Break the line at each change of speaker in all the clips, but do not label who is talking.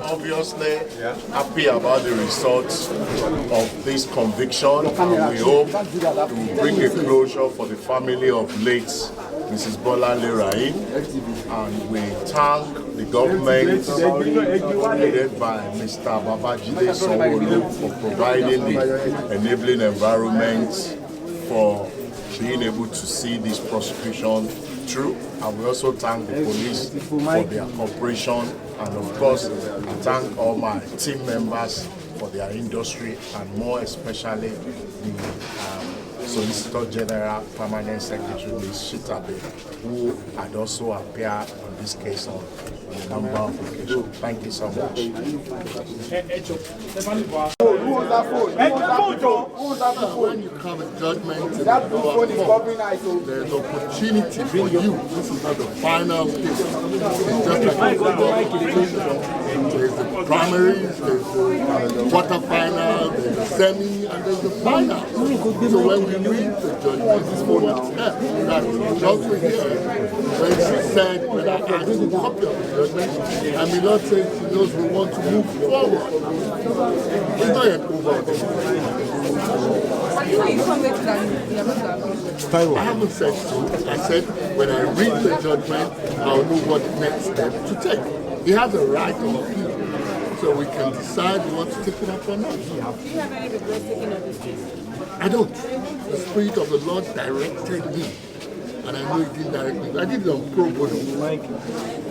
Obviously happy about the results of this conviction, and we hope to bring a closure for the family of late Mrs. Bolanle Raheem, and we thank the government led by Mr. Babajide for providing the enabling environment for being able to see this prosecution through. And we also thank the police for their cooperation, and of course I thank all my team members for their industry, and more especially the Solicitor General Permanent Secretary Ms. Shitabe, who had also appeared on this case on a number of occasions. Thank you so much. When you come to judgment, there's opportunity for you. This is not the final stage. It's just like there's the primaries, there's the quarterfinal, there's the semi, and there's the final. So when we read the judgment, this morning, that also here, when she said, when I asked a copy of the judgment, and the Lord said she knows we want to move forward. It's not yet over. I haven't said so. I said when I read the judgment, I'll know what next step to take. He has a right of appeal, so we can decide we want to take it up or not. Do you have any regrets taking up this case? I don't. The Spirit of the Lord directed me, and I know He didn't direct me. I did it on pro bono.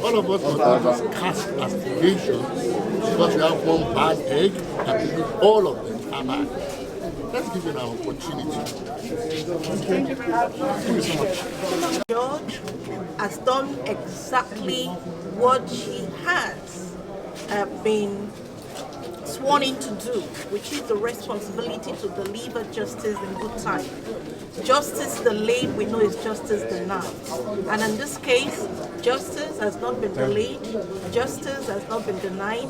All of us must not just cast aspirations because we have one bad egg and believe all of them are bad. Let's give them an opportunity. Thank you so much.
George has done exactly what she has been sworn in to do, which is the responsibility to deliver justice in good time. Justice delayed, we know, is justice denied. And in this case, justice has not been delayed, justice has not been denied,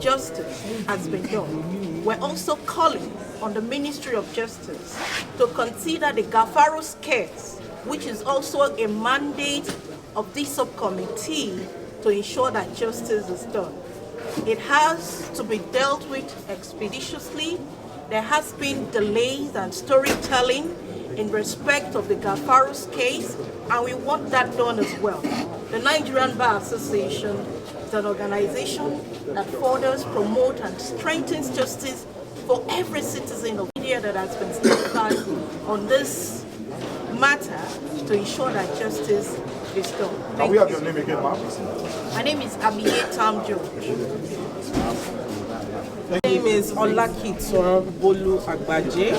justice has been done. We're also calling on the Ministry of Justice to consider the Gafaros case, which is also a mandate of this subcommittee to ensure that justice is done. It has to be dealt with expeditiously. There has been delays and storytelling in respect of the Gafaros case, and we want that done as well. The Nigerian Bar Association is an organization that furthers, promotes, and strengthens justice for every citizen of India that has been steadfast on this matter to ensure that justice is done.
Can we have your name again, ma'am?
My name is Abiye Tam George.
My name is Olakito Bolu Agbaje.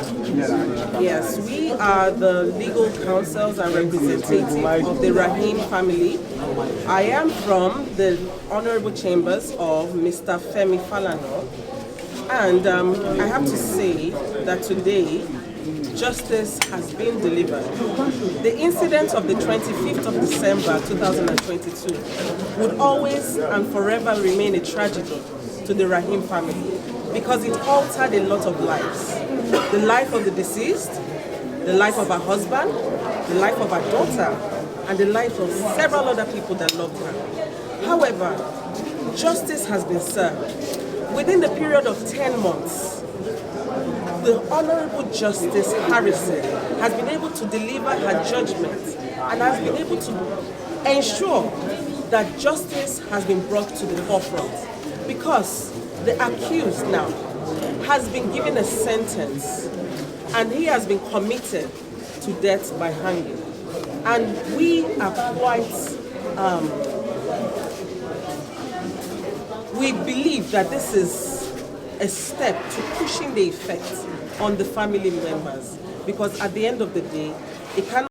Yes, we are the legal counsels and representatives of the Raheem family. I am from the Honorable Chambers of Mr. Femi Falana, and I have to say that today justice has been delivered. The incident of the 25th of December 2022 would always and forever remain a tragedy to the Raheem family because it altered a lot of lives. The life of the deceased, the life of her husband, the life of her daughter, and the life of several other people that loved her. However, justice has been served. Within the period of 10 months, the Honorable Justice Harrison has been able to deliver her judgment and has been able to ensure that justice has been brought to the forefront because the accused now has been given a sentence and he has been committed to death by hanging. And we are quite, we believe that this is a step to pushing the effect on the family members, because at the end of the day, it cannot